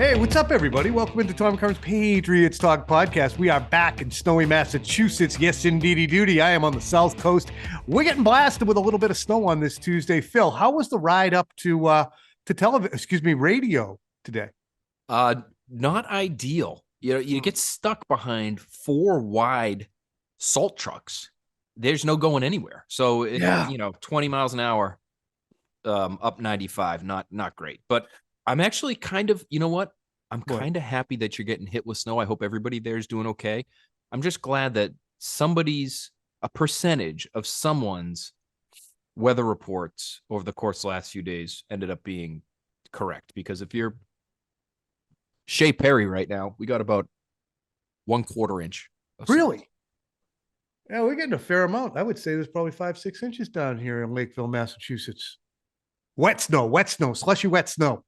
Hey, what's up, everybody? Welcome into Tom Curran's Patriots Talk podcast. We are back in snowy Massachusetts. Yes, indeedy duty. I am on the South Coast. We're getting blasted with a little bit of snow on this Tuesday. Phil, how was the ride up to radio today? Not ideal. You get stuck behind four wide salt trucks. There's no going anywhere. So, 20 miles an hour up 95, not great. But I'm actually kind of, you know what? I'm kind of happy that you're getting hit with snow. I hope everybody there is doing okay. I'm just glad that a percentage of someone's weather reports over the course of the last few days ended up being correct. Because if you're Shea Perry right now, we got about 1/4 inch. Really? Yeah, we're getting a fair amount. I would say there's probably 5-6 inches down here in Lakeville, Massachusetts. Wet snow, slushy wet snow.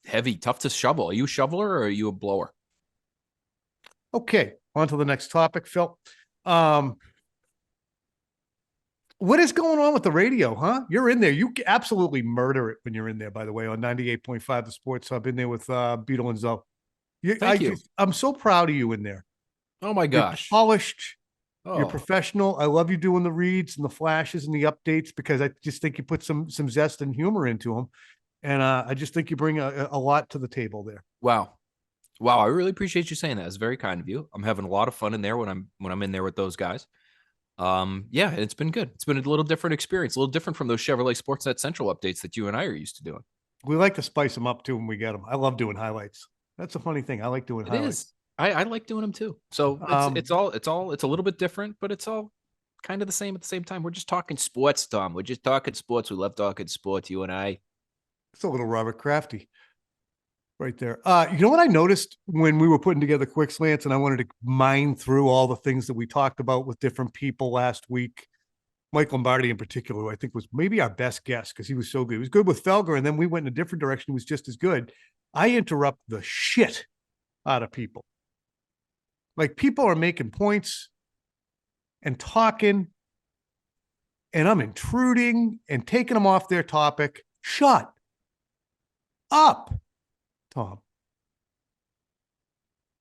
Heavy, tough to shovel. Are you a shoveler or are you a blower? Okay, on to the next topic, Phil. What is going on with the radio, huh? You're in there. You absolutely murder it when you're in there, by the way, on 98.5, the Sports Hub, in there with Beetle and Zoe. Thank you. I'm so proud of you in there. Oh, my gosh. You're polished. Oh. You're professional. I love you doing the reads and the flashes and the updates because I just think you put some zest and humor into them. And I just think you bring a lot to the table there. Wow. I really appreciate you saying that. It's very kind of you. I'm having a lot of fun in there when I'm in there with those guys. Yeah, it's been good. It's been a little different experience, a little different from those Chevrolet Sportsnet Central updates that you and I are used to doing. We like to spice them up too when we get them. I love doing highlights. That's a funny thing. I like doing highlights. Is. I like doing them too. So it's a little bit different, but it's all kind of the same at the same time. We're just talking sports, Tom. We're just talking sports. We love talking sports, you and I. It's a little Robert Crafty right there. You know what I noticed when we were putting together Quick Slants and I wanted to mine through all the things that we talked about with different people last week? Mike Lombardi in particular, who I think was maybe our best guest because he was so good. He was good with Felger, and then we went in a different direction. He was just as good. I interrupt the shit out of people. Like, people are making points and talking, and I'm intruding and taking them off their topic. Shut up, Tom.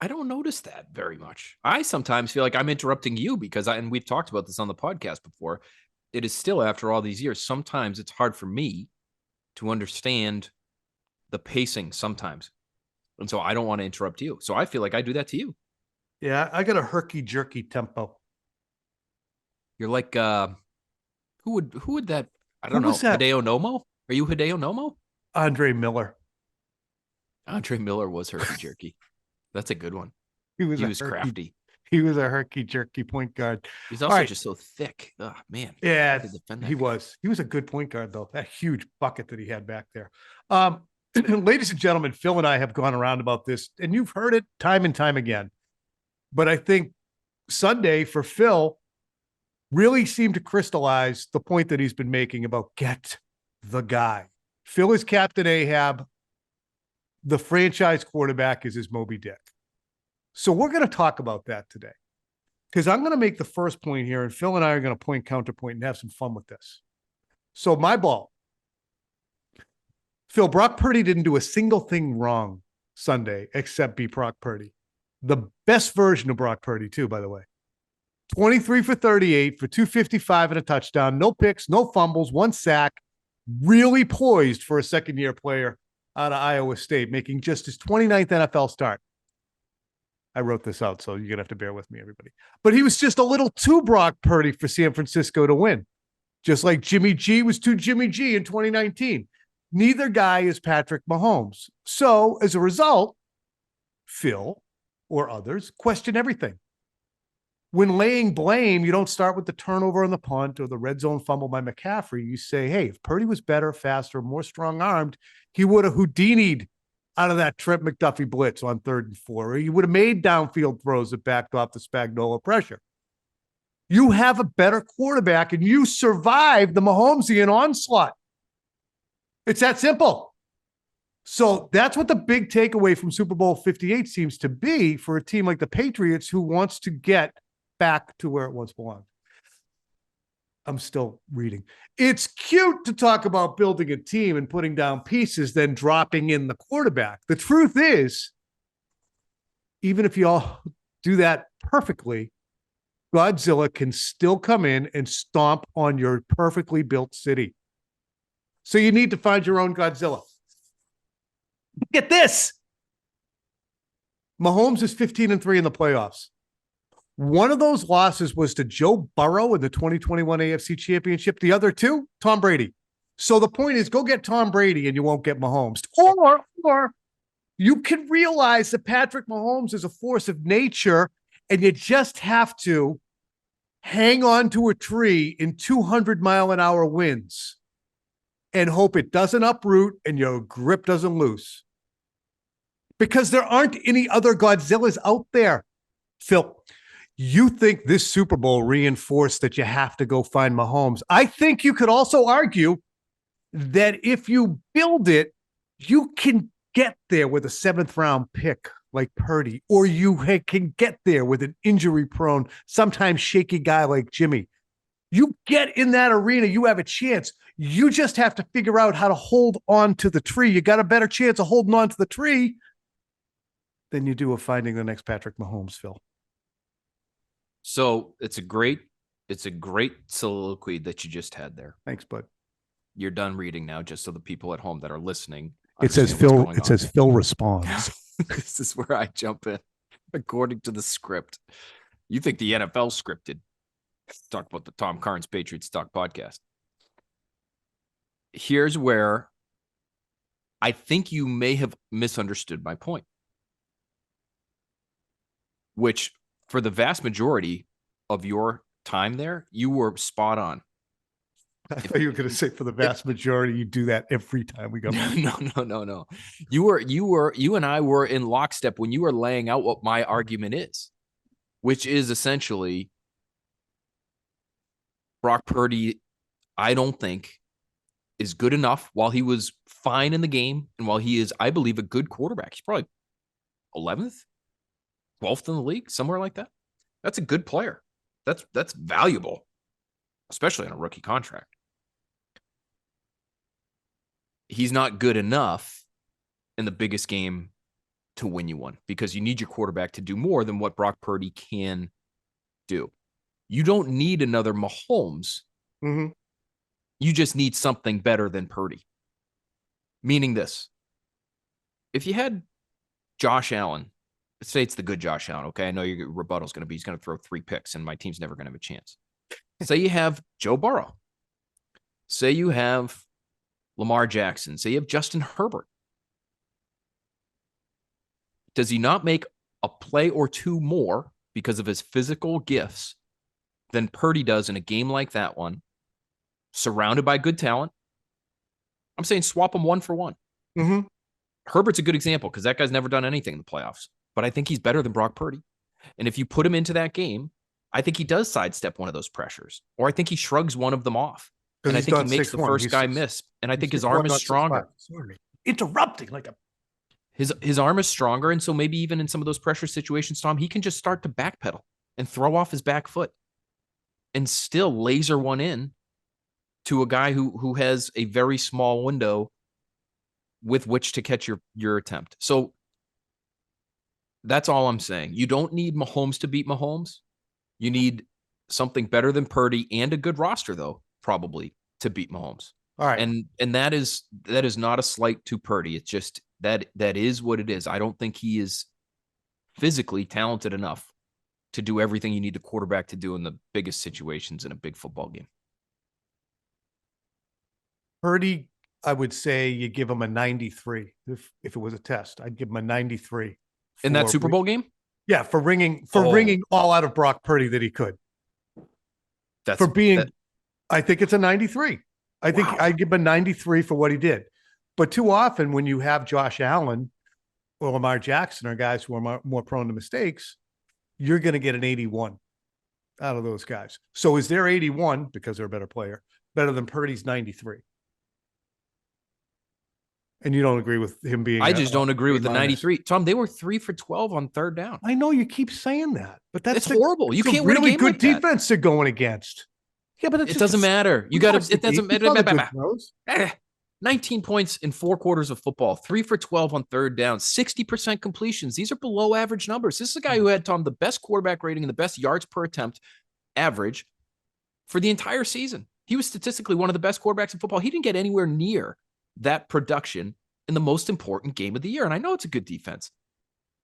I don't notice that very much. I sometimes feel like I'm interrupting you because and we've talked about this on the podcast before. It is still, after all these years, sometimes it's hard for me to understand the pacing sometimes. And so I don't want to interrupt you. So I feel like I do that to you. Yeah, I got a herky-jerky tempo. You're like, who would that? I don't know. Hideo Nomo? Are you Hideo Nomo? Andre Miller. Andre Miller was herky-jerky. That's a good one. He was crafty. He was a herky-jerky point guard. He's also just so thick. Oh, man. Yeah, he was. He was a good point guard, though. That huge bucket that he had back there. Ladies and gentlemen, Phil and I have gone around about this, and you've heard it time and time again. But I think Sunday for Phil really seemed to crystallize the point that he's been making about get the guy. Phil is Captain Ahab. The franchise quarterback is his Moby Dick. So we're going to talk about that today because I'm going to make the first point here, and Phil and I are going to counterpoint and have some fun with this. So my ball. Phil, Brock Purdy didn't do a single thing wrong Sunday except be Brock Purdy. The best version of Brock Purdy, too, by the way. 23 for 38 for 255 and a touchdown. No picks, no fumbles, 1 sack. Really poised for a second-year player out of Iowa State, making just his 29th NFL start. I wrote this out, so you're going to have to bear with me, everybody. But he was just a little too Brock Purdy for San Francisco to win, just like Jimmy G was too Jimmy G in 2019. Neither guy is Patrick Mahomes. So, as a result, Phil or others question everything. When laying blame, you don't start with the turnover on the punt or the red zone fumble by McCaffrey. You say, hey, if Purdy was better, faster, more strong-armed, he would have Houdini'd out of that Trent McDuffie blitz on 3rd and 4. Or he would have made downfield throws that backed off the Spagnuolo pressure. You have a better quarterback, and you survived the Mahomesian onslaught. It's that simple. So that's what the big takeaway from Super Bowl 58 seems to be for a team like the Patriots who wants to get back to where it once belonged. I'm still reading. It's cute to talk about building a team and putting down pieces, then dropping in the quarterback. The truth is, even if you all do that perfectly, Godzilla can still come in and stomp on your perfectly built city. So you need to find your own Godzilla. Get this. Mahomes is 15-3 in the playoffs. One of those losses was to Joe Burrow in the 2021 AFC Championship. The other two, Tom Brady. So the point is, go get Tom Brady and you won't get Mahomes. Or you can realize that Patrick Mahomes is a force of nature and you just have to hang on to a tree in 200-mile-an-hour winds and hope it doesn't uproot and your grip doesn't loose. Because there aren't any other Godzillas out there. Phil, you think this Super Bowl reinforced that you have to go find Mahomes. I think you could also argue that if you build it, you can get there with a 7th-round pick like Purdy, or you can get there with an injury-prone, sometimes shaky guy like Jimmy. You get in that arena, you have a chance. You just have to figure out how to hold on to the tree. You got a better chance of holding on to the tree than you do of finding the next Patrick Mahomes, Phil. So it's a great soliloquy that you just had there. Thanks, bud. You're done reading now, just so the people at home that are listening. It says Phil. It says Phil responds. This is where I jump in, according to the script. You think the NFL scripted? Talk about the Tom Carnes Patriots Talk podcast. Here's where I think you may have misunderstood my point, which for the vast majority of your time there, you were spot on. I thought you were going to say for the vast majority, you do that every time we go. No. You and I were in lockstep when you were laying out what my argument is, which is essentially Brock Purdy, I don't think is good enough while he was fine in the game. And while he is, I believe, a good quarterback, he's probably 11th, 12th in the league, somewhere like that. That's a good player. That's valuable, especially on a rookie contract. He's not good enough in the biggest game to win you one because you need your quarterback to do more than what Brock Purdy can do. You don't need another Mahomes. Mm-hmm. You just need something better than Purdy. Meaning this. If you had Josh Allen, let's say it's the good Josh Allen, okay? I know your rebuttal is going to be he's going to throw 3 picks and my team's never going to have a chance. Say you have Joe Burrow. Say you have Lamar Jackson. Say you have Justin Herbert. Does he not make a play or two more because of his physical gifts than Purdy does in a game like that one, surrounded by good talent? I'm saying swap them 1 for 1. Mm-hmm. Herbert's a good example because that guy's never done anything in the playoffs, but I think he's better than Brock Purdy. And if you put him into that game, I think he does sidestep one of those pressures, or I think he shrugs one of them off. And I think he makes the first guy miss. And I think his arm is stronger. Sorry. Interrupting like a his arm is stronger. And so maybe even in some of those pressure situations, Tom, he can just start to backpedal and throw off his back foot and still laser one in to a guy who has a very small window with which to catch your attempt. So that's all I'm saying. You don't need Mahomes to beat Mahomes. You need something better than Purdy and a good roster, though, probably, to beat Mahomes. All right. And that is not a slight to Purdy. It's just that is what it is. I don't think he is physically talented enough to do everything you need the quarterback to do in the biggest situations in a big football game. Purdy, I would say you give him a 93. If it was a test, I'd give him a 93. In that Super Bowl game? Yeah, for ringing all out of Brock Purdy that he could. I think it's a 93. I think I give him a 93 for what he did. But too often when you have Josh Allen or Lamar Jackson or guys who are more prone to mistakes, you're going to get an 81 out of those guys. So is their 81, because they're a better player, better than Purdy's 93? And you don't agree with him being... I just don't agree with the 93. Tom, they were 3 for 12 on 3rd down. I know you keep saying that, but that's horrible. You can't win really good defense they're going against. Yeah, but it doesn't matter. You got to. It doesn't matter. 19 points in 4 quarters of football, 3 for 12 on third down, 60% completions. These are below average numbers. This is a guy who had, Tom, the best quarterback rating and the best yards per attempt average for the entire season. He was statistically one of the best quarterbacks in football. He didn't get anywhere near that production in the most important game of the year. And I know it's a good defense.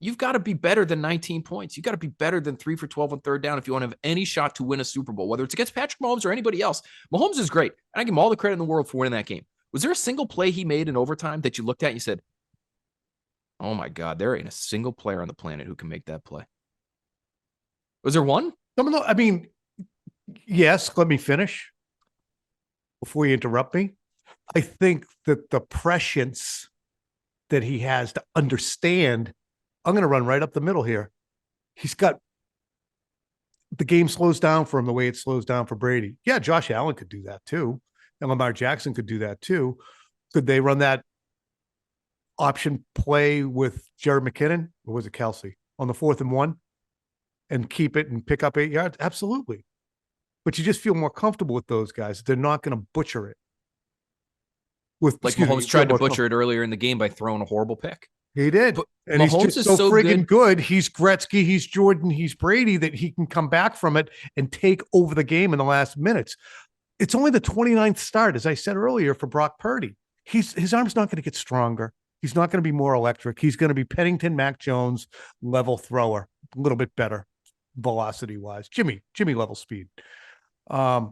You've got to be better than 19 points. You've got to be better than 3 for 12 on third down if you want to have any shot to win a Super Bowl, whether it's against Patrick Mahomes or anybody else. Mahomes is great. And I give him all the credit in the world for winning that game. Was there a single play he made in overtime that you looked at and you said, oh my God, there ain't a single player on the planet who can make that play? Was there one? I mean, yes, let me finish before you interrupt me. I think that the prescience that he has to understand, I'm going to run right up the middle here. He's got the game slows down for him the way it slows down for Brady. Yeah, Josh Allen could do that too. And Lamar Jackson could do that too. Could they run that option play with Jared McKinnon, or was it Kelsey, on the 4th and 1 and keep it and pick up 8 yards? Absolutely. But you just feel more comfortable with those guys. They're not going to butcher it. Like Mahomes tried to butcher it earlier in the game by throwing a horrible pick. He did. But and Mahomes he's just so friggin' good. He's Gretzky, he's Jordan, he's Brady, that he can come back from it and take over the game in the last minutes. It's only the 29th start, as I said earlier, for Brock Purdy. His arm's not going to get stronger. He's not going to be more electric. He's going to be Pennington, Mac Jones level thrower, a little bit better velocity wise. Jimmy level speed. But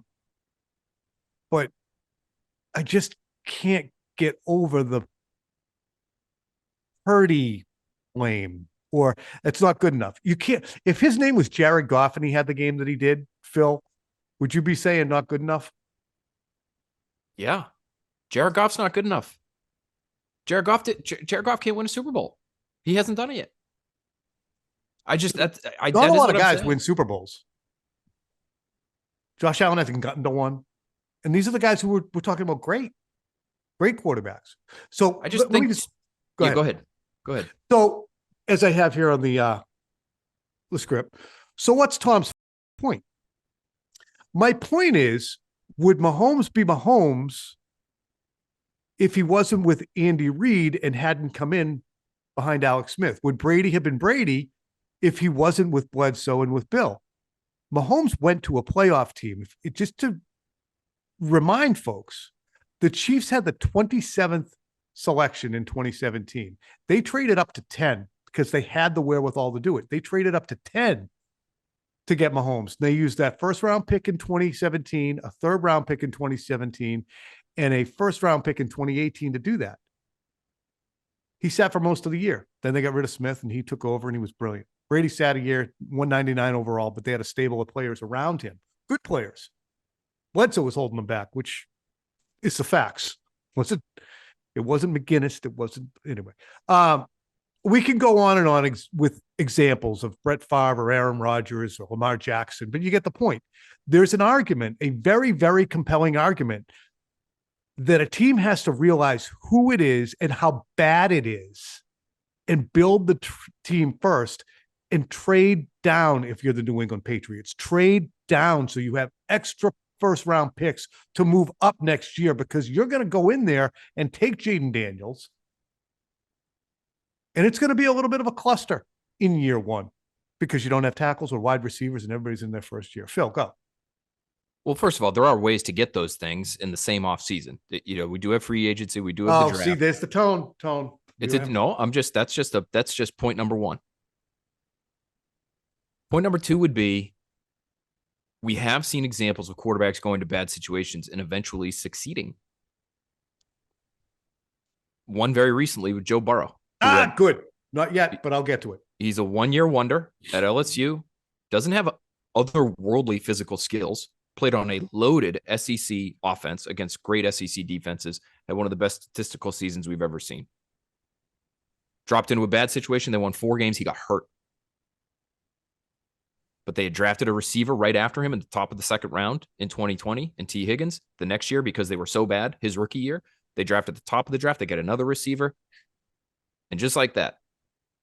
I just can't get over the Purdy blame, or it's not good enough. You can't. If his name was Jared Goff and he had the game that he did, Phil, would you be saying not good enough? Yeah. Jared Goff's not good enough. Jared Goff can't win a Super Bowl. He hasn't done it yet. Not a lot of guys win Super Bowls. Josh Allen hasn't gotten to one. And these are the guys who we're talking about great quarterbacks. So I just think go ahead. So as I have here on the script, so what's Tom's point? My point is, would Mahomes be Mahomes if he wasn't with Andy Reid and hadn't come in behind Alex Smith? Would Brady have been Brady if he wasn't with Bledsoe and with Bill? Mahomes went to a playoff team. Just to remind folks, the Chiefs had the 27th selection in 2017. They traded up to 10 because they had the wherewithal to do it. They traded up to 10 to get Mahomes. They used that first round pick in 2017, a third round pick in 2017, and a first round pick in 2018 to do that. He sat for most of the year. Then they got rid of Smith and he took over and he was brilliant. Brady sat a year, 199 overall, but they had a stable of players around him. Good players. Bledsoe was holding them back, which is the facts. It wasn't McGinnis. It wasn't anyway. We can go on and on with examples of Brett Favre or Aaron Rodgers or Lamar Jackson, but you get the point. There's an argument, a very, very compelling argument, that a team has to realize who it is and how bad it is and build the team first and trade down if you're the New England Patriots. Trade down so you have extra first-round picks to move up next year, because you're going to go in there and take Jaden Daniels, and it's going to be a little bit of a cluster in year one because you don't have tackles or wide receivers and everybody's in their first year. Phil, go. Well, first of all, there are ways to get those things in the same offseason. We do have free agency. We do have the draft. See, there's the tone. That's just point number one. Point number two would be, we have seen examples of quarterbacks going to bad situations and eventually succeeding. One very recently with Joe Burrow. Good. Not yet, but I'll get to it. He's a one-year wonder at LSU. Doesn't have otherworldly physical skills. Played on a loaded SEC offense against great SEC defenses. Had one of the best statistical seasons we've ever seen. Dropped into a bad situation. They won 4 games. He got hurt. But they had drafted a receiver right after him in the top of the second round in 2020 in T. Higgins. The next year, because they were so bad, his rookie year, they drafted at the top of the draft. They get another receiver. And just like that,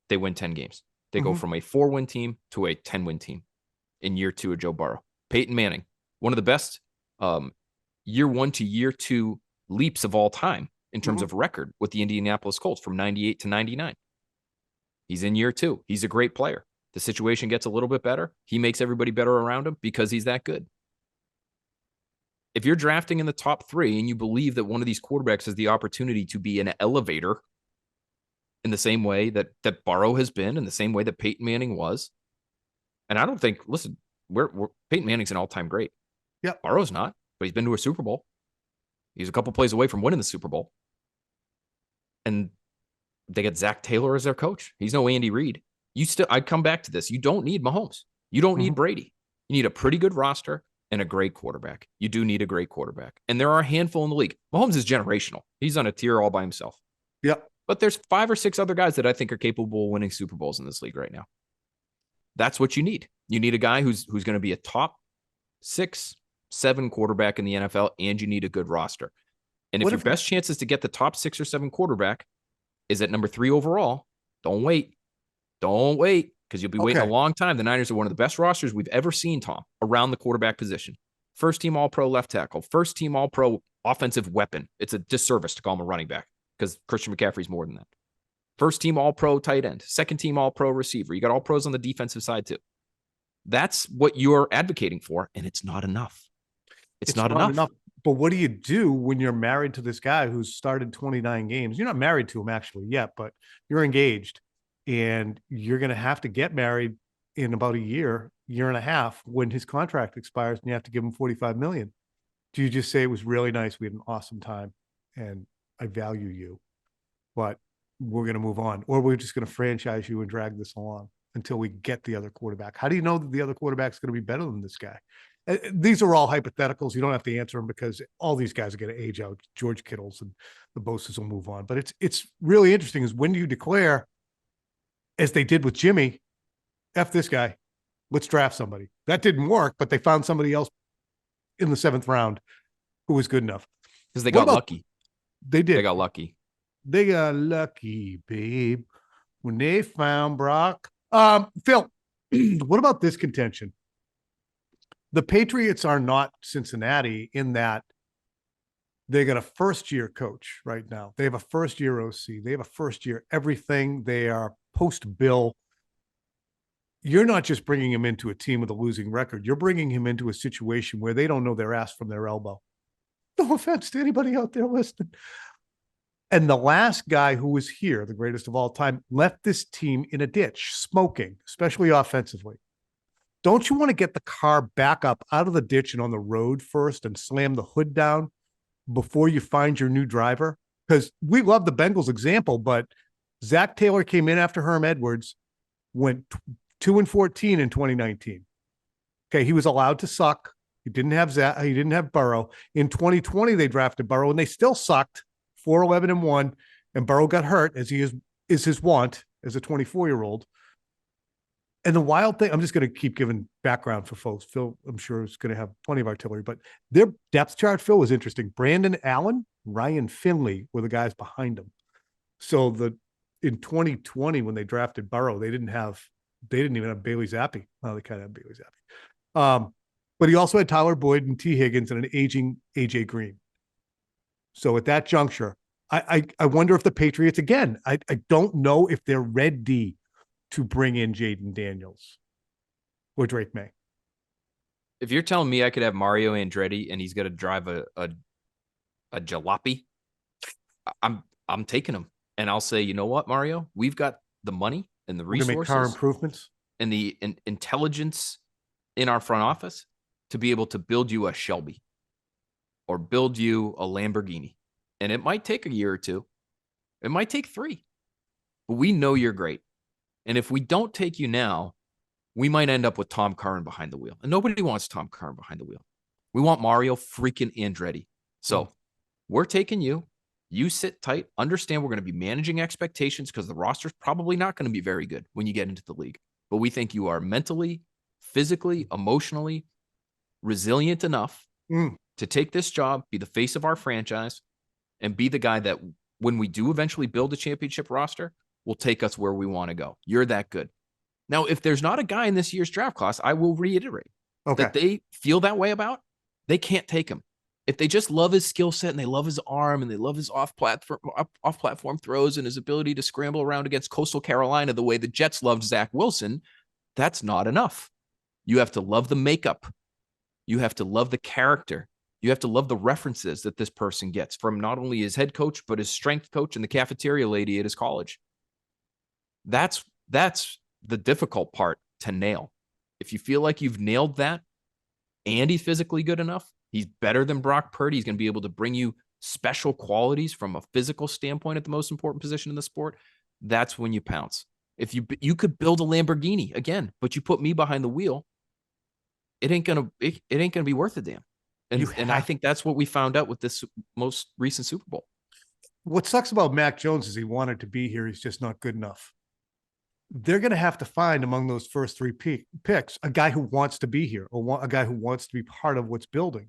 they win 10 games. They go from a 4-win team to a 10-win team in year 2 of Joe Burrow. Peyton Manning, one of the best year 1 to year 2 leaps of all time in terms of record with the Indianapolis Colts from 98 to 99. He's in year 2. He's a great player. The situation gets a little bit better. He makes everybody better around him because he's that good. If you're drafting in the top 3 and you believe that one of these quarterbacks has the opportunity to be an elevator in the same way that Burrow has been, in the same way that Peyton Manning was, and I don't think, listen, Peyton Manning's an all-time great. Yeah, Burrow's not, but he's been to a Super Bowl. He's a couple plays away from winning the Super Bowl. And they get Zach Taylor as their coach. He's no Andy Reid. I'd come back to this. You don't need Mahomes. You don't need Brady. You need a pretty good roster and a great quarterback. You do need a great quarterback. And there are a handful in the league. Mahomes is generational. He's on a tier all by himself. Yep. But there's 5 or 6 other guys that I think are capable of winning Super Bowls in this league right now. That's what you need. You need a guy who's going to be a top 6, 7 quarterback in the NFL, and you need a good roster. And if your best chance is to get the top 6 or 7 quarterback is at number 3 overall, don't wait. Don't wait, because you'll be waiting a long time. The Niners are one of the best rosters we've ever seen, Tom, around the quarterback position. First team All-Pro left tackle, first team All-Pro offensive weapon. It's a disservice to call him a running back because Christian McCaffrey's more than that. First team All-Pro tight end, second team All-Pro receiver. You got All-Pros on the defensive side too. That's what you're advocating for, and it's not enough. It's not enough. But what do you do when you're married to this guy who's started 29 games? You're not married to him actually yet, but you're engaged, and you're going to have to get married in about a year and a half when his contract expires, and you have to give him $45 million. Do you just say it was really nice, we had an awesome time, and I value you, but we're going to move on, or we're just going to franchise you and drag this along until we get the other quarterback? How do you know that the other quarterback's going to be better than this guy? These are all hypotheticals. You don't have to answer them because all these guys are going to age out. George Kittles and the Bosa's will move on. But it's really interesting is when do you declare, as they did with Jimmy, F this guy, let's draft somebody. That didn't work, but they found somebody else in the 7th round who was good enough. Because they got lucky. They did. They got lucky. They got lucky, babe, when they found Brock. Phil, what about this contention? The Patriots are not Cincinnati in that they got a first-year coach right now. They have a first-year OC. They have a first-year everything. They are post-Bill. You're not just bringing him into a team with a losing record. You're bringing him into a situation where they don't know their ass from their elbow. No offense to anybody out there listening. And the last guy who was here, the greatest of all time, left this team in a ditch, smoking, especially offensively. Don't you want to get the car back up out of the ditch and on the road first and slam the hood down before you find your new driver? Because we love the Bengals example, but Zach Taylor came in after Herm Edwards, went 2-14 in 2019. Okay, he was allowed to suck. He didn't have Zach. He didn't have Burrow. In 2020, they drafted Burrow, and they still sucked, 4-11-1, and Burrow got hurt, as he is his wont as a 24-year-old. And the wild thing, I'm just going to keep giving background for folks. Phil, I'm sure, is going to have plenty of artillery, but their depth chart, Phil, was interesting. Brandon Allen, Ryan Finley were the guys behind him. So in 2020, when they drafted Burrow, they didn't even have Bailey Zappi. Well, they kind of had Bailey Zappi. But he also had Tyler Boyd and T. Higgins and an aging AJ Green. So at that juncture, I wonder if the Patriots, again, I don't know if they're ready to bring in Jaden Daniels or Drake May. If you're telling me I could have Mario Andretti and he's going to drive a jalopy, I'm taking him. And I'll say, you know what, Mario? We've got the money and the resources, make car improvements, and the intelligence in our front office to be able to build you a Shelby or build you a Lamborghini. And it might take a year or 2. It might take 3. But we know you're great. And if we don't take you now, we might end up with Tom Curran behind the wheel. And nobody wants Tom Curran behind the wheel. We want Mario freaking Andretti. So we're taking you. You sit tight. Understand we're going to be managing expectations because the roster's probably not going to be very good when you get into the league. But we think you are mentally, physically, emotionally resilient enough to take this job, be the face of our franchise, and be the guy that when we do eventually build a championship roster, will take us where we want to go. You're that good. Now, if there's not a guy in this year's draft class, I will reiterate that they feel that way about, They can't take him. If they just love his skill set and they love his arm and they love his off-platform throws and his ability to scramble around against Coastal Carolina the way the Jets loved Zach Wilson, that's not enough. You have to love the makeup. You have to love the character. You have to love the references that this person gets from not only his head coach, but his strength coach and the cafeteria lady at his college. That's the difficult part to nail. If you feel like you've nailed that and he's physically good enough, he's better than Brock Purdy. He's going to be able to bring you special qualities from a physical standpoint at the most important position in the sport. That's when you pounce. If you could build a Lamborghini again, but you put me behind the wheel, it ain't gonna be worth a damn. And I think that's what we found out with this most recent Super Bowl. What sucks about Mac Jones is he wanted to be here. He's just not good enough. They're going to have to find among those first three picks a guy who wants to be here, or a guy who wants to be part of what's building.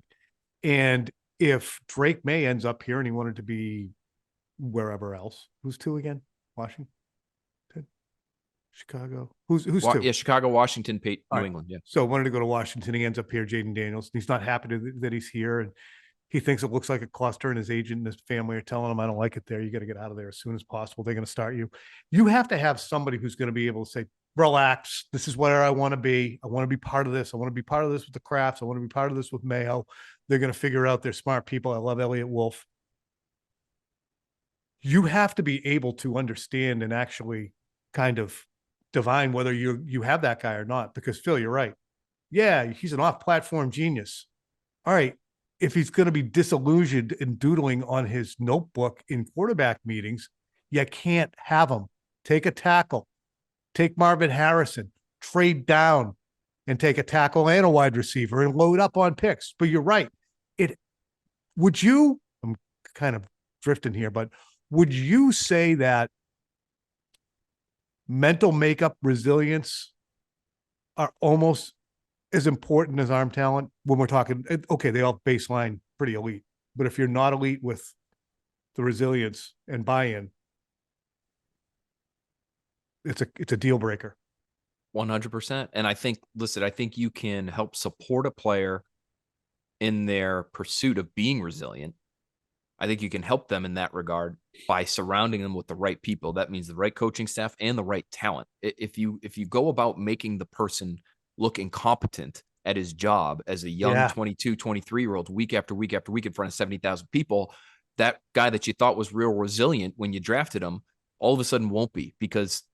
And if Drake May ends up here and he wanted to be wherever else, who's two again? Washington, Chicago. Who's two? Yeah, Chicago, Washington, New England. Yeah. So wanted to go to Washington. He ends up here. Jaden Daniels. He's not happy that he's here, and he thinks it looks like a cluster, and his agent and his family are telling him, I don't like it there. You got to get out of there as soon as possible. They're going to start you. You have to have somebody who's going to be able to say, relax. This is where I want to be. I want to be part of this. I want to be part of this with the Crafts. I want to be part of this with Mayo. They're going to figure out they're smart people. I love Elliott Wolf. You have to be able to understand and actually kind of divine whether you have that guy or not, because Phil, you're right. Yeah, he's an off-platform genius. All right. If he's going to be disillusioned and doodling on his notebook in quarterback meetings, you can't have him. Take a tackle. Take Marvin Harrison. Trade down and take a tackle and a wide receiver and load up on picks. But you're right. I'm kind of drifting here, but would you say that mental makeup, resilience are almost as important as arm talent when we're talking? Okay, they all baseline pretty elite, but if you're not elite with the resilience and buy-in, it's a deal breaker. 100%. And I think you can help support a player in their pursuit of being resilient. I think you can help them in that regard by surrounding them with the right people. That means the right coaching staff and the right talent. If you go about making the person look incompetent at his job as a young 22, 23-year-old week after week after week in front of 70,000 people, that guy that you thought was real resilient when you drafted him, all of a sudden won't be, because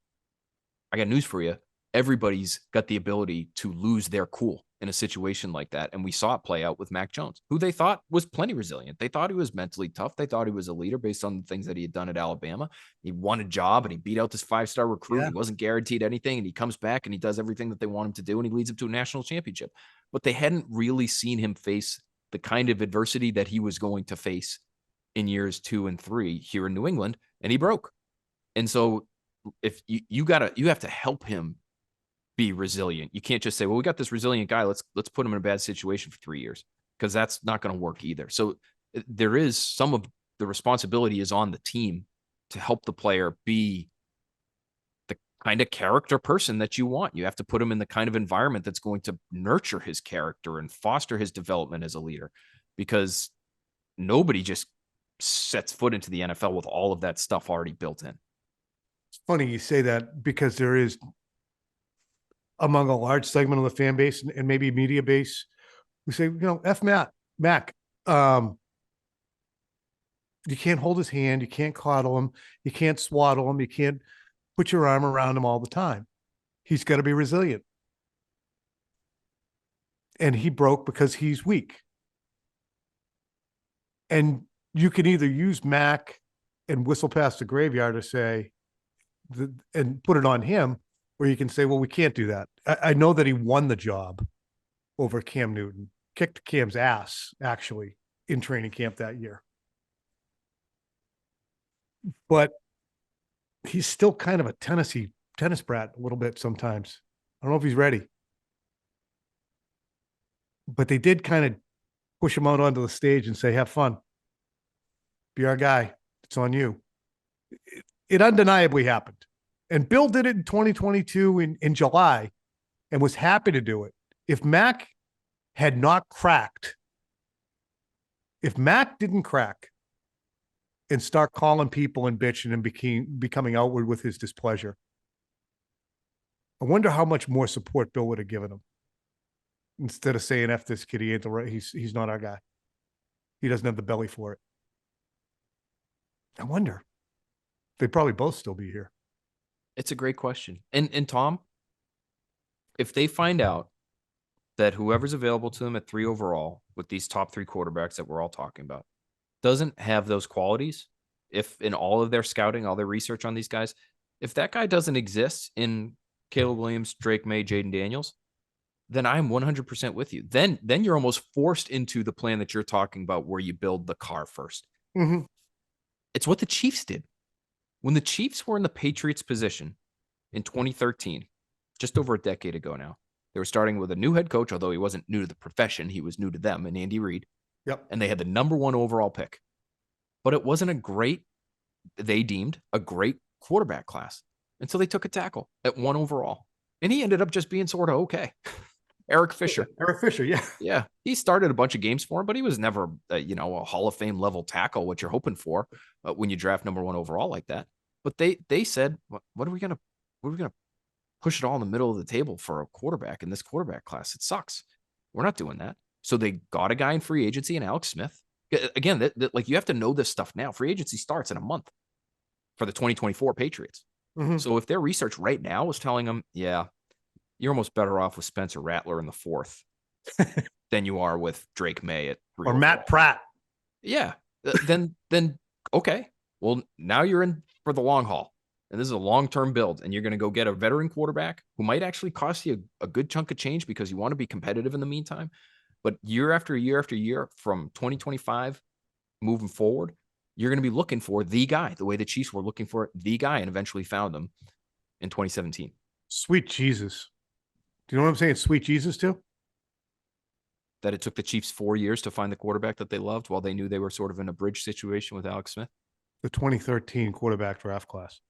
I got news for you. Everybody's got the ability to lose their cool in a situation like that. And we saw it play out with Mac Jones, who they thought was plenty resilient. They thought he was mentally tough. They thought he was a leader based on the things that he had done at Alabama. He won a job and he beat out this 5-star recruit. Yeah. He wasn't guaranteed anything. And he comes back and he does everything that they want him to do. And he leads them to a national championship. But they hadn't really seen him face the kind of adversity that he was going to face in years 2 and 3 here in New England. And he broke. And so if you have to help him be resilient. You can't just say, well, we got this resilient guy. Let's put him in a bad situation for 3 years, because that's not going to work either. So there is some of the responsibility is on the team to help the player be the kind of character person that you want. You have to put him in the kind of environment that's going to nurture his character and foster his development as a leader, because nobody just sets foot into the NFL with all of that stuff already built in. It's funny you say that, because there is, among a large segment of the fan base and maybe media base, we say, F Mac. You can't hold his hand. You can't coddle him. You can't swaddle him. You can't put your arm around him all the time. He's got to be resilient. And he broke because he's weak. And you can either use Mac and whistle past the graveyard to say, and put it on him, or you can say, well, we can't do that. I know that he won the job over Cam Newton, kicked Cam's ass, actually, in training camp that year. But he's still kind of a tennis brat a little bit sometimes. I don't know if he's ready. But they did kind of push him out onto the stage and say, have fun. Be our guy. It's on you. It undeniably happened. And Bill did it in 2022 in July and was happy to do it. If Mac had not cracked If Matt didn't crack and start calling people and bitching and becoming outward with his displeasure, I wonder how much more support Bill would have given him. Instead of saying, F this kid, he ain't the right, he's not our guy. He doesn't have the belly for it. I wonder. They'd probably both still be here. It's a great question. And Tom, if they find out that whoever's available to them at 3 overall with these top 3 quarterbacks that we're all talking about doesn't have those qualities, if in all of their scouting, all their research on these guys, if that guy doesn't exist in Caleb Williams, Drake May, Jaden Daniels, then I'm 100% with you. Then you're almost forced into the plan that you're talking about where you build the car first. Mm-hmm. It's what the Chiefs did. When the Chiefs were in the Patriots position in 2013, just over a decade ago now, they were starting with a new head coach, although he wasn't new to the profession. He was new to them, and Andy Reid. Yep. And they had the number 1 overall pick. But it wasn't they deemed a great quarterback class. And so they took a tackle at 1 overall. And he ended up just being sort of okay. Eric Fisher. Yeah. Yeah. He started a bunch of games for him, but he was never, a Hall of Fame level tackle, what you're hoping for when you draft number 1 overall like that. But they said, what are we going to push it all in the middle of the table for a quarterback in this quarterback class? It sucks. We're not doing that. So they got a guy in free agency and Alex Smith. Again, like you have to know this stuff now. Free agency starts in a month for the 2024 Patriots. Mm-hmm. So if their research right now is telling them, yeah, you're almost better off with Spencer Rattler in the 4th than you are with Drake May at 3 or Matt Pratt. Yeah. Then okay. Well, now you're in for the long haul. And this is a long-term build. And you're going to go get a veteran quarterback who might actually cost you a good chunk of change because you want to be competitive in the meantime. But year after year after year from 2025 moving forward, you're going to be looking for the guy, the way the Chiefs were looking for the guy and eventually found him in 2017. Sweet Jesus. Do you know what I'm saying? Sweet Jesus too? That it took the Chiefs 4 years to find the quarterback that they loved while they knew they were sort of in a bridge situation with Alex Smith. The 2013 quarterback draft class.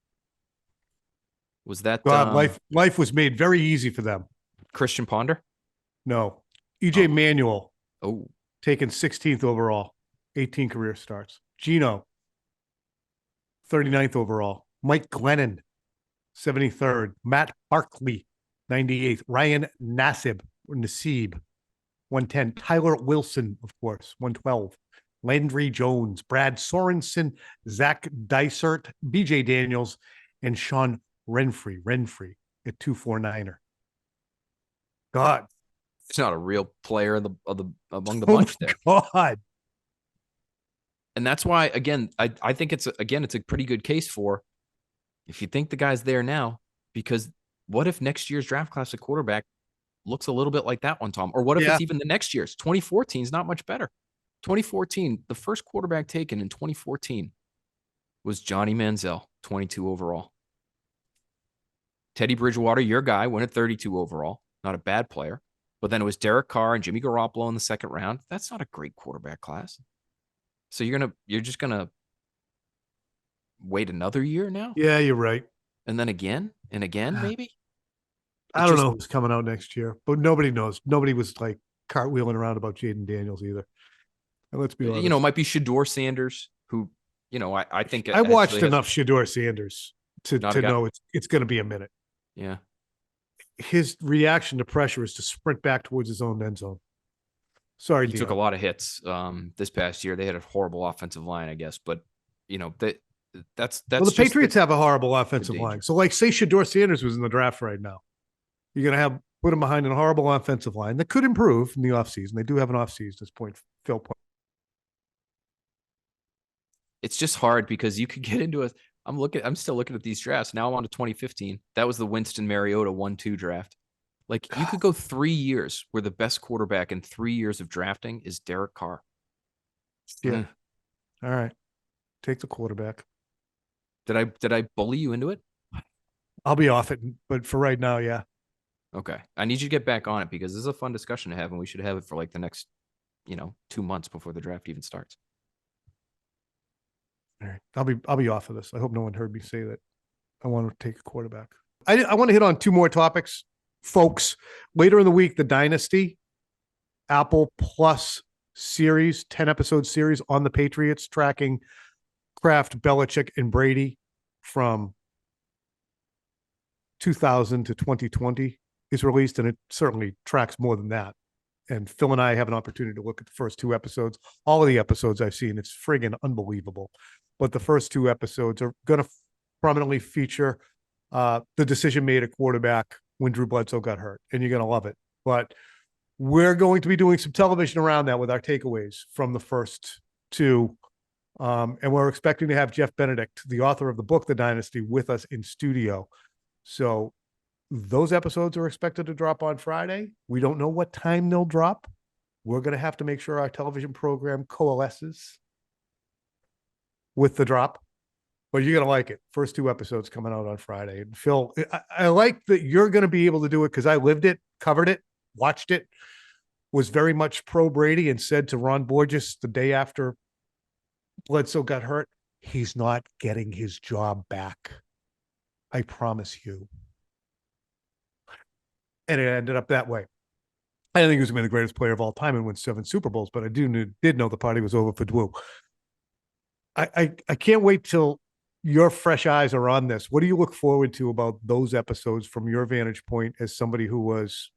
Was that life was made very easy for them? Christian Ponder? No. EJ Manuel. Oh. Taken 16th overall. 18 career starts. Gino. 39th overall. Mike Glennon. 73rd. Matt Barkley. 98th. Ryan Nassib. 110. Tyler Wilson, of course. 112. Landry Jones. Brad Sorensen. Zach Dysert. BJ Daniels. And Sean Renfrey at 249er. God. It's not a real player among the bunch there. God. And that's why, again, I think it's a pretty good case for if you think the guy's there now, because what if next year's draft class of quarterback looks a little bit like that one, Tom? Or what if it's even the next year's? 2014 is not much better. 2014, the first quarterback taken in 2014 was Johnny Manziel, 22 overall. Teddy Bridgewater, your guy, went at 32 overall. Not a bad player. But then it was Derek Carr and Jimmy Garoppolo in the 2nd round. That's not a great quarterback class. So you're just gonna wait another year now? Yeah, you're right. And then again and again, maybe? I don't know who's coming out next year, but nobody knows. Nobody was like cartwheeling around about Jaden Daniels either. And let's be honest. It might be Shedeur Sanders, who, I think I watched enough Shedeur Sanders to know it's going to be a minute. Yeah. His reaction to pressure is to sprint back towards his own end zone. Sorry, he Dion. took a lot of hits this past year. They had a horrible offensive line, I guess, but that's well, the Patriots have a horrible offensive line. So, like, say Shedeur Sanders was in the draft right now, you're going to put him behind a horrible offensive line that could improve in the offseason. They do have an offseason at this point. Phil. It's just hard because you could get into I'm still looking at these drafts. Now I'm on to 2015. That was the Winston Mariota 1-2 draft. Like, you could go 3 years where the best quarterback in 3 years of drafting is Derek Carr. Yeah. All right. Take the quarterback. Did I bully you into it? I'll be off it, but for right now, yeah. Okay. I need you to get back on it because this is a fun discussion to have, and we should have it for like the next, 2 months before the draft even starts. All right. I'll be off of this. I hope no one heard me say that I want to take a quarterback. I want to hit on 2 more topics, folks. Later in the week, the Dynasty, Apple Plus series, 10-episode series on the Patriots, tracking Kraft, Belichick, and Brady from 2000 to 2020 is released, and it certainly tracks more than that. And Phil and I have an opportunity to look at the first 2 episodes. All of the episodes I've seen, it's friggin' unbelievable. But the first 2 episodes are going to prominently feature the decision made at quarterback when Drew Bledsoe got hurt, and you're going to love it. But we're going to be doing some television around that with our takeaways from the first 2. And we're expecting to have Jeff Benedict, the author of the book, The Dynasty, with us in studio. So those episodes are expected to drop on Friday. We don't know what time they'll drop. We're going to have to make sure our television program coalesces with the drop, but you're going to like it. First 2 episodes coming out on Friday. And Phil, I like that you're going to be able to do it because I lived it, covered it, watched it, was very much pro Brady, and said to Ron Borges the day after Bledsoe got hurt, he's not getting his job back. I promise you. And it ended up that way. I don't think he was going to be the greatest player of all time and win 7 Super Bowls, but I did know the party was over for Drew. I can't wait till your fresh eyes are on this. What do you look forward to about those episodes from your vantage point as somebody who was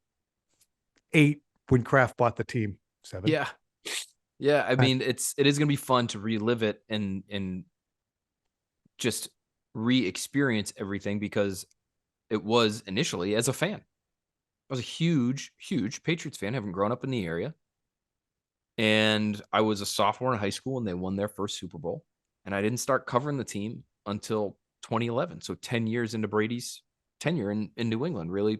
8 when Kraft bought the team? 7? Yeah. Yeah. I mean, it is going to be fun to relive it and just re-experience everything, because it was initially as a fan. I was a huge, huge Patriots fan, having grown up in the area. And I was a sophomore in high school when they won their first Super Bowl. And I didn't start covering the team until 2011. So 10 years into Brady's tenure in New England. Really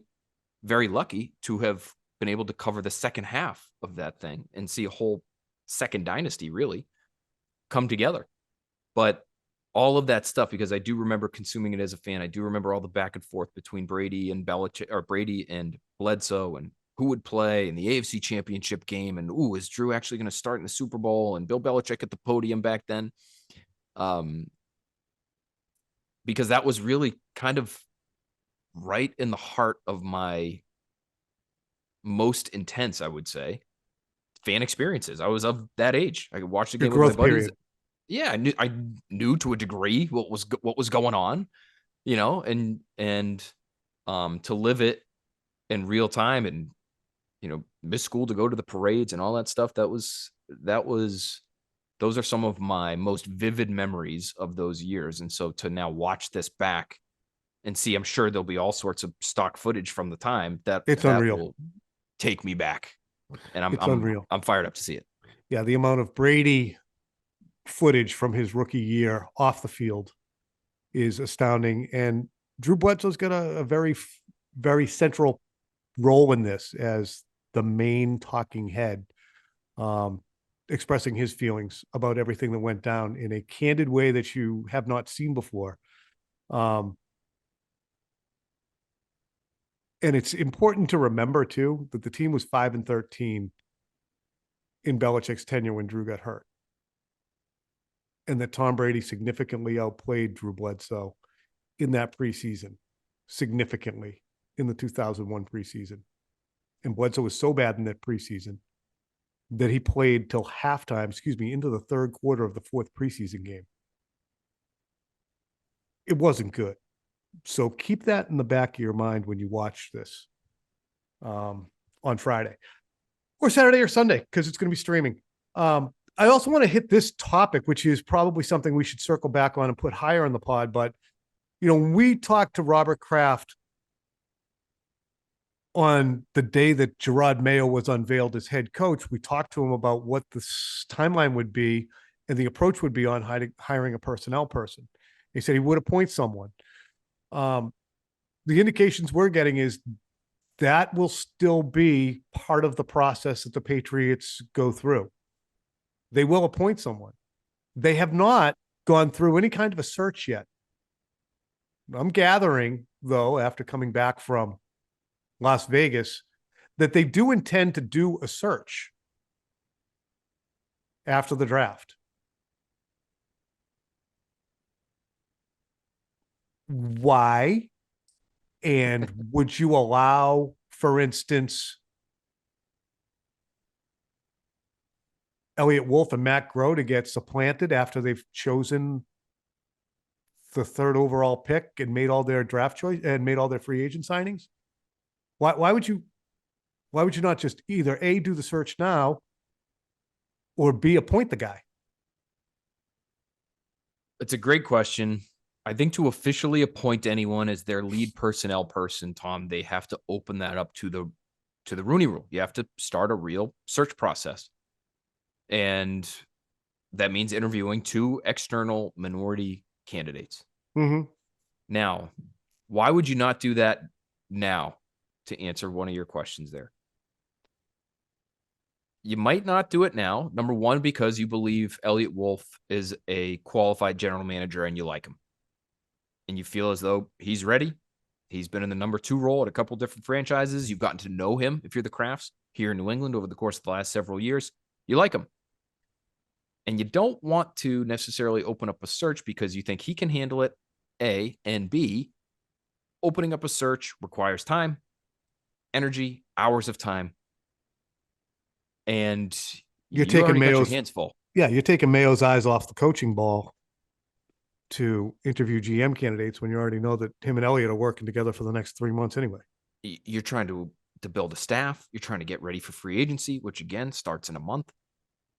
very lucky to have been able to cover the second half of that thing and see a whole second dynasty really come together. But all of that stuff, because I do remember consuming it as a fan. I do remember all the back and forth between Brady and Belichick, or Brady and Bledsoe, and who would play in the AFC Championship game, and is Drew actually going to start in the Super Bowl, and Bill Belichick at the podium back then, because that was really kind of right in the heart of my most intense, I would say, fan experiences. I was of that age. I could watch the game with my buddies. Period. Yeah, I knew to a degree what was going on, and to live it in real time, and miss school to go to the parades and all that stuff. Those are some of my most vivid memories of those years. And so to now watch this back and see, I'm sure there'll be all sorts of stock footage from the time that unreal. Will take me back, and it's unreal. I'm fired up to see it. Yeah, the amount of Brady footage from his rookie year off the field is astounding. And Drew Bledsoe's got a very, very central role in this as the main talking head, expressing his feelings about everything that went down in a candid way that you have not seen before. And it's important to remember too, that the team was 5-13 in Belichick's tenure when Drew got hurt, and that Tom Brady significantly outplayed Drew Bledsoe in that preseason, significantly in the 2001 preseason. And Bledsoe was so bad in that preseason that he played till halftime, into the third quarter of the 4th preseason game. It wasn't good. So keep that in the back of your mind when you watch this on Friday or Saturday or Sunday, because it's going to be streaming. I also want to hit this topic, which is probably something we should circle back on and put higher in the pod. But, we talked to Robert Kraft on the day that Gerard Mayo was unveiled as head coach. We talked to him about what the timeline would be and the approach would be on hiring a personnel person. He said he would appoint someone. The indications we're getting is that will still be part of the process that the Patriots go through. They will appoint someone. They have not gone through any kind of a search yet. I'm gathering, though, after coming back from Las Vegas, that they do intend to do a search after the draft. Why? And would you allow, for instance, Elliott Wolf and Matt Groh to get supplanted after they've chosen the 3rd overall pick and made all their draft choice and made all their free agent signings? Why would you not just either A, do the search now, or B, appoint the guy? It's a great question. I think to officially appoint anyone as their lead personnel person, Tom, they have to open that up to the Rooney Rule. You have to start a real search process. And that means interviewing 2 external minority candidates. Mm-hmm. Now, why would you not do that now, to answer one of your questions there? You might not do it now. Number one, because you believe Elliott Wolf is a qualified general manager and you like him. And you feel as though he's ready. He's been in the number 2 role at a couple different franchises. You've gotten to know him, if you're the Crafts, here in New England over the course of the last several years. You like him. And you don't want to necessarily open up a search because you think he can handle it, A, and B, opening up a search requires time, energy, hours of time. And you're taking Mayo's hands full. Yeah, you're taking Mayo's eyes off the coaching ball to interview GM candidates when you already know that him and Elliott are working together for the next 3 months anyway. You're trying to build a staff. You're trying to get ready for free agency, which again starts in a month.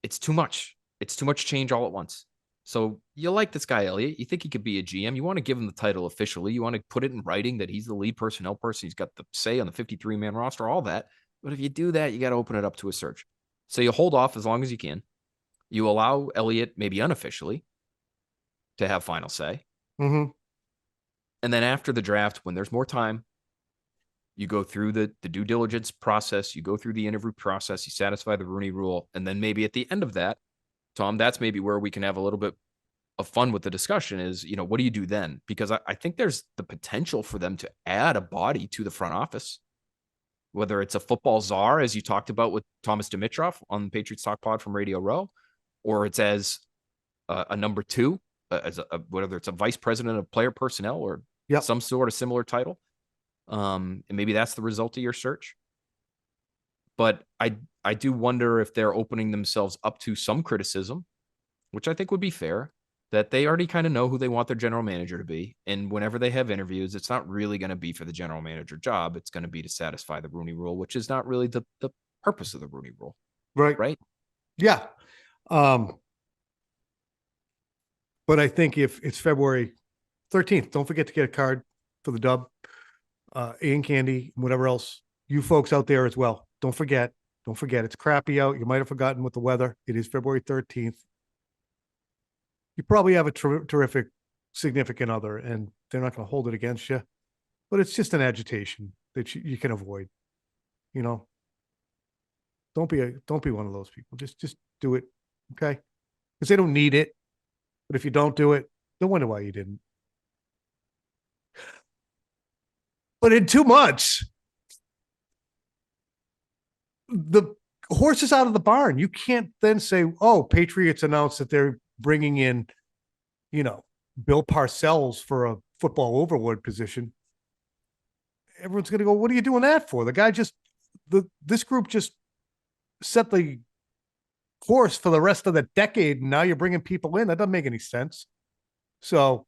It's too much. It's too much change all at once. So you like this guy, Elliott. You think he could be a GM. You want to give him the title officially. You want to put it in writing that he's the lead personnel person. He's got the say on the 53-man roster, all that. But if you do that, you got to open it up to a search. So you hold off as long as you can. You allow Elliott, maybe unofficially, to have final say. Mm-hmm. And then after the draft, when there's more time, you go through the due diligence process. You go through the interview process. You satisfy the Rooney Rule. And then maybe at the end of that, Tom, that's maybe where we can have a little bit of fun with the discussion is, what do you do then? Because I think there's the potential for them to add a body to the front office, whether it's a football czar, as you talked about with Thomas Dimitroff on the Patriots Talk Pod from Radio Row, or it's as a number 2, whether it's a vice president of player personnel or some sort of similar title. And maybe that's the result of your search. But I do wonder if they're opening themselves up to some criticism, which I think would be fair, that they already kind of know who they want their general manager to be. And whenever they have interviews, it's not really going to be for the general manager job. It's going to be to satisfy the Rooney Rule, which is not really the purpose of the Rooney Rule. Right. Yeah. But I think if it's February 13th, don't forget to get a card for the dub, and candy, whatever else. You folks out there as well. Don't forget. It's crappy out. You might have forgotten with the weather. It is February 13th. You probably have a terrific significant other, and they're not going to hold it against you. But it's just an agitation that you can avoid. Don't be one of those people. Just do it, okay? Because they don't need it. But if you don't do it, they'll wonder why you didn't. But in 2 months, the horse is out of the barn. You can't then say, oh, Patriots announced that they're bringing in, Bill Parcells for a football overlord position. Everyone's going to go, what are you doing that for? The guy this group just set the course for the rest of the decade, and now you're bringing people in. That doesn't make any sense. So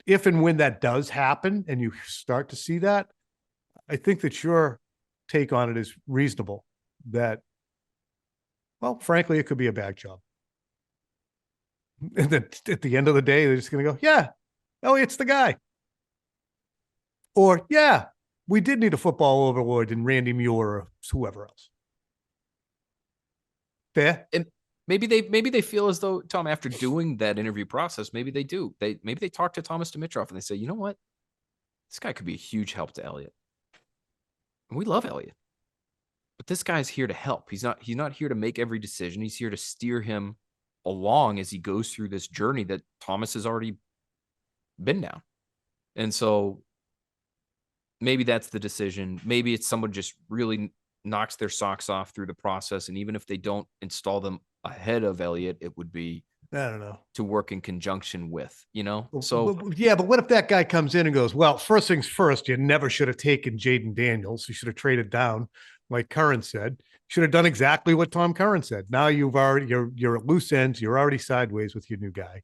if and when that does happen and you start to see that, I think that your take on it is reasonable. That, well, frankly, it could be a bag job. And then at the end of the day, they're just going to go, yeah, Elliott's the guy. Or, yeah, we did need a football overlord in Randy Mueller or whoever else. Fair? And maybe they feel as though, Tom, after doing that interview process, maybe they do. Maybe they talk to Thomas Dimitroff and they say, you know what? This guy could be a huge help to Elliott. And we love Elliott. But this guy's here to help. He's not here to make every decision. He's here to steer him along as he goes through this journey that Thomas has already been down. And so maybe that's the decision. Maybe it's someone just really knocks their socks off through the process. And even if they don't install them ahead of Elliott, it would be I don't know. to work in conjunction with, So yeah, but what if that guy comes in and goes, well, first things first, you never should have taken Jaden Daniels. You should have traded down, like Curran said. Should have done exactly what Tom Curran said. Now you're at loose ends. You're already sideways with your new guy.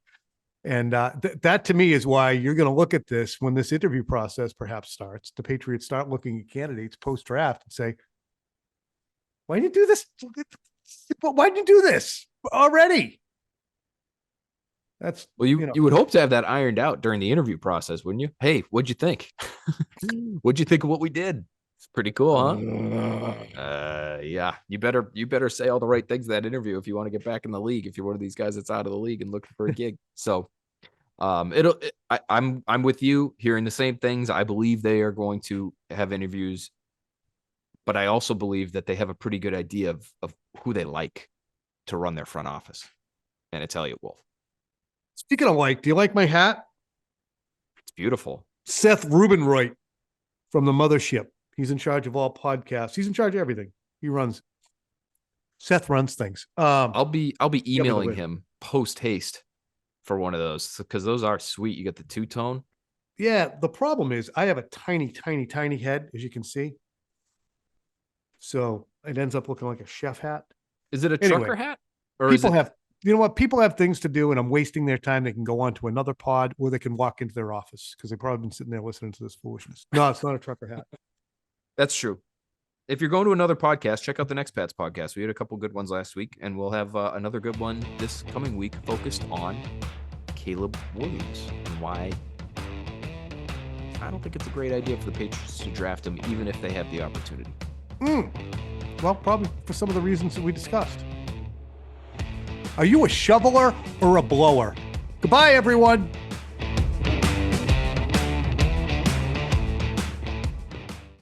And that to me is why you're going to look at this when this interview process perhaps starts. The Patriots start looking at candidates post-draft and say, why did you do this? Why did you do this already? That's you would hope to have that ironed out during the interview process, wouldn't you? Hey, what'd you think? What'd you think of what we did? It's pretty cool, huh? Yeah, you better say all the right things in that interview if you want to get back in the league. If you're one of these guys that's out of the league and looking for a gig, so I'm with you, hearing the same things. I believe they are going to have interviews, but I also believe that they have a pretty good idea of who they like to run their front office, and it's Elliott Wolf. Speaking of do you like my hat? It's beautiful. Seth Rubinroyd from the Mothership. He's in charge of all podcasts. He's in charge of everything. Seth runs things. I'll be emailing him post haste for one of those because those are sweet. You got the two-tone. Yeah. The problem is I have a tiny, tiny, tiny head, as you can see. So it ends up looking like a chef hat. Is it a trucker hat? Or people have things to do and I'm wasting their time. They can go on to another pod or they can walk into their office because they've probably been sitting there listening to this foolishness. No, it's not a trucker hat. That's true. If you're going to another podcast, check out the Next Pats podcast. We had a couple good ones last week, and we'll have another good one this coming week focused on Caleb Williams and why I don't think it's a great idea for the Patriots to draft him, even if they have the opportunity. Well, probably for some of the reasons that we discussed. Are you a shoveler or a blower? Goodbye, everyone.